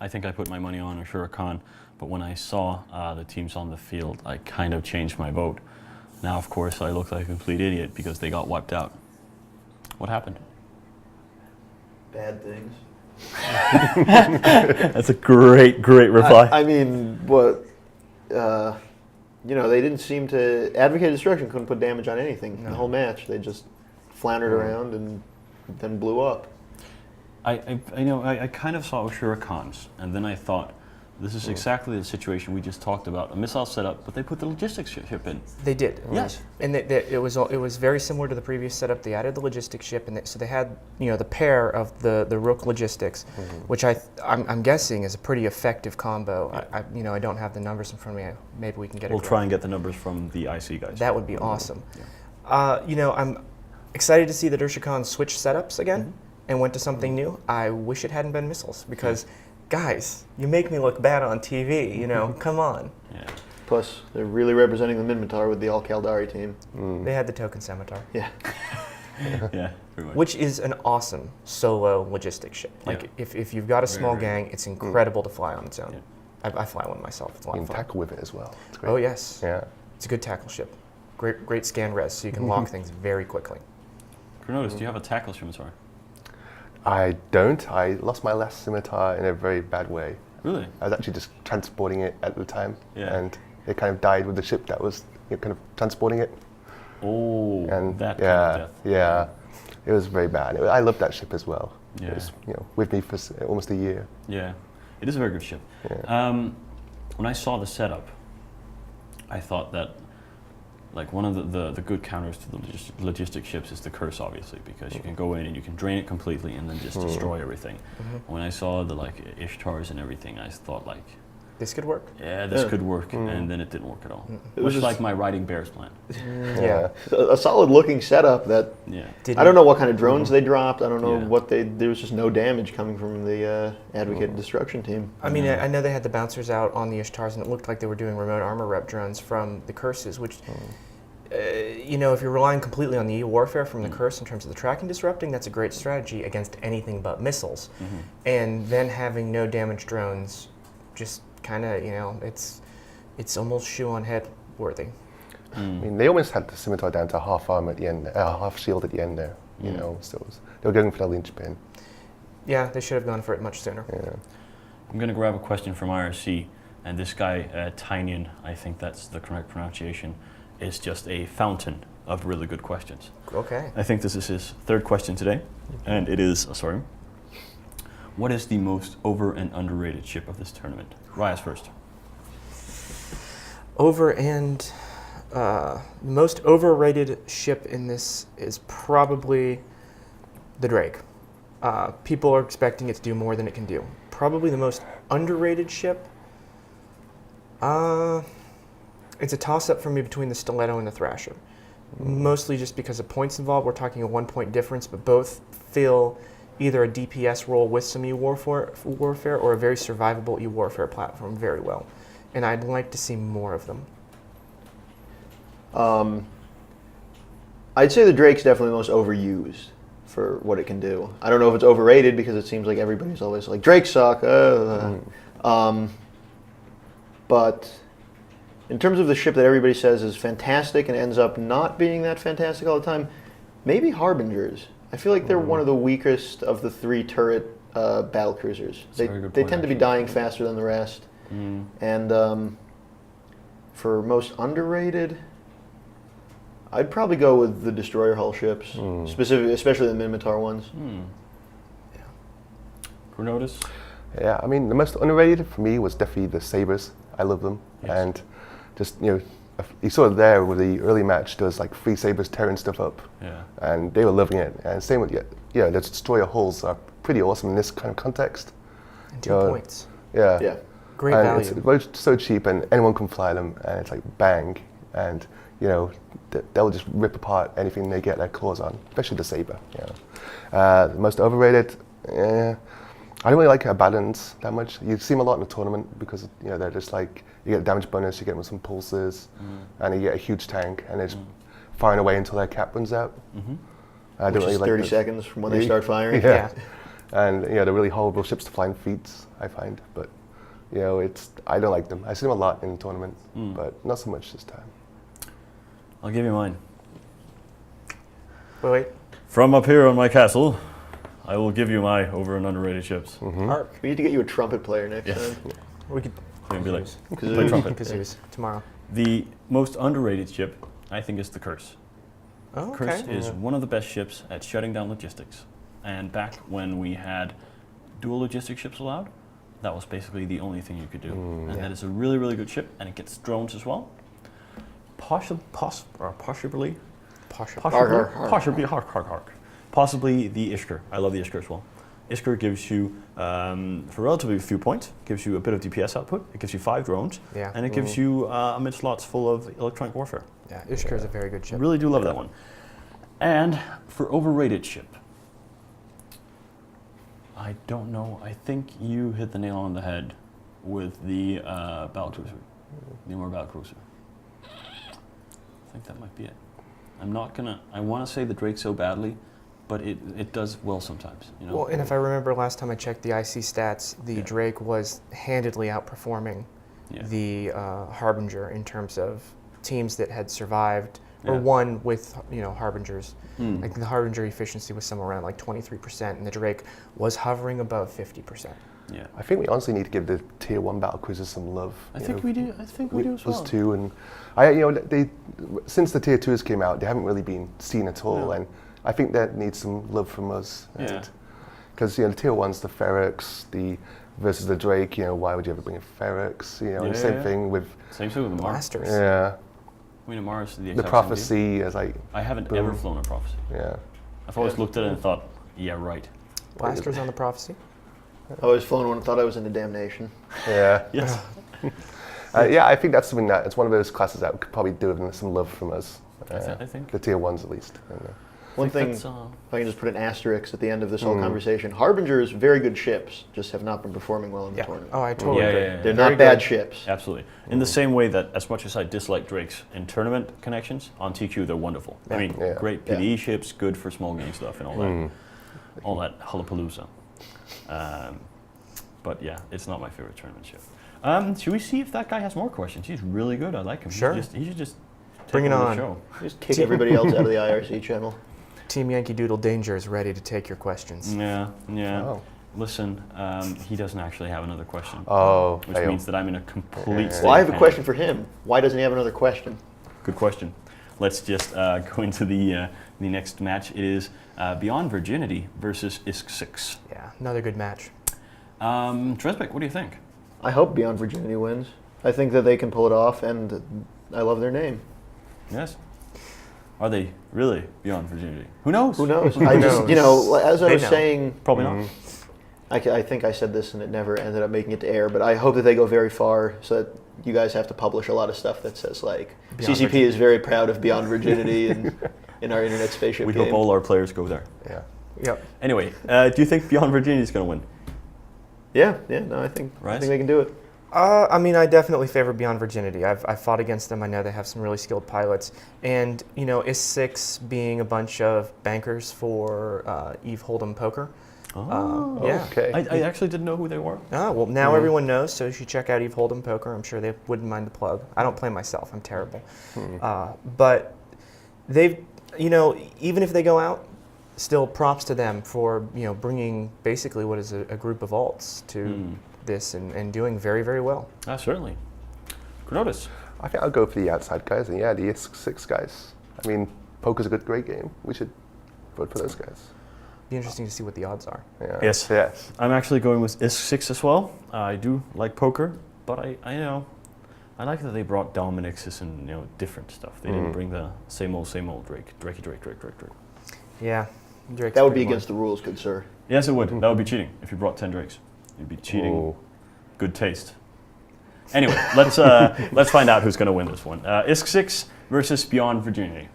I think I put my money on Ashura Khan, but when I saw the teams on the field, I kind of changed my vote. Now, of course, I look like a complete idiot because they got wiped out. What happened? Bad things. That's a great reply. I mean, what? They didn't seem to. Advocate Destruction couldn't put damage on anything the whole match. They just floundered around and then blew up. I kind of saw Ashura Khan's, and then I thought, this is exactly the situation we just talked about. A missile setup, but they put the logistics ship in. They did. Yes. And it was very similar to the previous setup. They added the logistics ship, and so they had the pair of the Rook logistics, which I'm guessing is a pretty effective combo. I don't have the numbers in front of me. Maybe we can get it. We'll try and get the numbers from the IC guys. That would be awesome. Yeah. I'm excited to see that Ashura Khan switched setups again and went to something new. I wish it hadn't been missiles because. Guys, you make me look bad on TV, come on. Yeah. Plus, they're really representing the Minmatar with the Al-Kaldari team. They had the token Scimitar. Yeah. Yeah, pretty much. Which is an awesome solo logistics ship. Like, if you've got a small gang, it's incredible to fly on its own. Yeah. I fly one myself. It's a lot you of can fun. tackle with it as well. It's great. Oh, yes. Yeah. It's a good tackle ship. Great scan res, so you can lock things very quickly. Kronotis, do you have a tackle scimitar? I don't. I lost my last scimitar in a very bad way. Really? I was actually just transporting it at the time, and it kind of died with the ship that was kind of transporting it. Oh, and that kind of death. Yeah, it was very bad. I loved that ship as well. Yeah. It was with me for almost a year. Yeah, it is a very good ship. Yeah. When I saw the setup, I thought that like one of the good counters to the logistic ships is the curse, obviously, because you can go in and you can drain it completely and then just destroy everything. When I saw the Ishtars and everything, I thought like, this could work. Yeah, this could work, and then it didn't work at all. It was Much like my riding bears plan. Yeah. A solid-looking setup that. Yeah. I don't know what kind of drones they dropped. I don't know what there was just no damage coming from the Advocate Destruction team. I mean, I know they had the bouncers out on the Ishtars, and it looked like they were doing remote armor rep drones from the curses, which, if you're relying completely on the E-warfare from the curse in terms of the tracking disrupting, that's a great strategy against anything but missiles. And then having no damage drones, just kind of, it's almost shoe on head worthy. I mean, they almost had the scimitar down to half arm at the end, half shield at the end there. So they were going for the linchpin. Yeah, they should have gone for it much sooner. Yeah. I'm going to grab a question from IRC, and this guy, Tynion, I think that's the correct pronunciation, is just a fountain of really good questions. Okay. I think this is his third question today, and it is, what is the most over and underrated ship of this tournament? Rias first. Most overrated ship in this is probably the Drake. People are expecting it to do more than it can do. Probably the most underrated ship, it's a toss-up for me between the Stiletto and the Thrasher. Mostly just because of points involved. We're talking a 1-point difference, but both fill either a DPS role with some E-warfare or a very survivable E-warfare platform very well. And I'd like to see more of them. I'd say the Drake's definitely the most overused for what it can do. I don't know if it's overrated because it seems like everybody's always like, Drakes suck. But in terms of the ship that everybody says is fantastic and ends up not being that fantastic all the time, maybe Harbingers. I feel like they're one of the weakest of the 3 turret battle cruisers. They tend to be dying faster than the rest. And for most underrated, I'd probably go with the destroyer hull ships, especially the Minmatar ones. Yeah. Kronotis? Yeah, I mean, the most underrated for me was definitely the Sabres. I love them. Yes. And just, you saw it there with the early match, there was like 3 Sabres tearing stuff up. Yeah. And they were loving it. And same with, the destroyer hulls are pretty awesome in this kind of context. And 2 points. Yeah. Yeah. Great and value. It's so cheap, and anyone can fly them, and it's like bang. And, they'll just rip apart anything they get their claws on, especially the Sabre. The most overrated, I don't really like Abaddons that much. You see them a lot in the tournament because they're just like, you get a damage bonus, you get them with some pulses, and you get a huge tank, and they're just firing away until their cap runs out. Which is 30 seconds from when they start firing. Yeah. and they're really horrible ships to fly in fleets, I find. But I don't like them. I see them a lot in tournaments, but not so much this time. I'll give you mine. Wait. From up here on my castle, I will give you my over and underrated ships. Hark. We need to get you a trumpet player next time. We could Maybe be like, Kazoo. play trumpet. Kazoos tomorrow. The most underrated ship, I think, is the Curse. Oh, Curse okay. is one of the best ships at shutting down logistics. And back when we had dual logistic ships allowed, that was basically the only thing you could do. And that is a really, really good ship, and it gets drones as well. Possibly the Ishkar. I love the Ishkar as well. Ishkar gives you, for relatively few points, gives you a bit of DPS output. It gives you 5 drones, and it gives you mid slots full of electronic warfare. Yeah, Ishkar is a very good ship. Really do love that one. And for overrated ship, I don't know. I think you hit the nail on the head with the battlecruiser, the Umar battlecruiser. I think that might be it. I'm not gonna. I want to say the Drake so badly, but it does well sometimes. Well, and if I remember last time I checked the IC stats, the Drake was handedly outperforming the Harbinger in terms of teams that had survived or won with Harbingers. I think the Harbinger efficiency was somewhere around like 23%, and the Drake was hovering above 50%. Yeah, I think we honestly need to give the tier 1 battlecruisers some love. I think we do. I think we do as well. Those two, and they since the tier 2s came out, they haven't really been seen at all, and I think that needs some love from us. Because the tier 1s, the Ferox, versus the Drake. Why would you ever bring a Ferox? And same thing with the Blasters. Yeah. I mean, Mars, the Prophecy is like. I haven't ever flown a Prophecy. Yeah. I've always looked at it and thought, yeah, right. Blasters on the Prophecy. I always flown one and thought I was into Damnation. Yeah. Yes. I think that's something that it's one of those classes that could probably do with some love from us. I think the tier 1s at least. One thing, if I can just put an asterisk at the end of this whole conversation, Harbingers, very good ships, just have not been performing well in the tournament. Oh, I totally agree. They're not bad ships. Absolutely. In the same way that as much as I dislike Drakes in tournament connections, on TQ they're wonderful. I mean, great PvE ships, good for small game stuff and all that hullapalooza. But yeah, it's not my favorite tournament ship. Should we see if that guy has more questions? He's really good. I like him. Sure. He should just bring it on. The show. Just kick everybody else out of the IRC channel. Team Yankee Doodle Danger is ready to take your questions. Yeah. Oh. Listen, he doesn't actually have another question. Oh. Which means that I'm in a complete state Well, I have of a question for him. Why doesn't he have another question? Good question. Let's just go into the next match. It is Beyond Virginity versus ISK6. Yeah, another good match. Tresbeck, what do you think? I hope Beyond Virginity wins. I think that they can pull it off, and I love their name. Yes. Are they really Beyond Virginity? Who knows? Who knows? I just, as I was saying, Probably not. I think I said this and it never ended up making it to air, but I hope that they go very far so that you guys have to publish a lot of stuff that says, like, Beyond CCP Virginity. is very proud of Beyond Virginity and in our internet spaceship We game. hope all our players go there. Yeah. Yep. Anyway, do you think Beyond Virginity is going to win? I think they can do it. I definitely favor Beyond Virginity. I've fought against them. I know they have some really skilled pilots. And, IS6 being a bunch of bankers for Eve Hold'em Poker. Oh, yeah. Okay. I actually didn't know who they were. Oh, well, now everyone knows, so you should check out Eve Hold'em Poker. I'm sure they wouldn't mind the plug. I don't play myself. I'm terrible. But they've, even if they go out, still props to them for, bringing basically what is a group of alts to this and doing very, very well. Certainly. Chronotis. I think I'll go for the outside guys, and the ISK6 guys. I mean, poker's a great game. We should vote for those guys. Be interesting to see what the odds are. Yeah. Yes. I'm actually going with ISK6 as well. I do like poker, but I like that they brought Dominixes and different stuff. They didn't bring the same old Drake. Yeah. Drake's That would be pretty against the rules, good sir. Yes, it would. That would be cheating if you brought 10 Drakes. You'd be cheating. Ooh. Good taste. Anyway, let's find out who's going to win this one. ISK6 versus Beyond Virginity.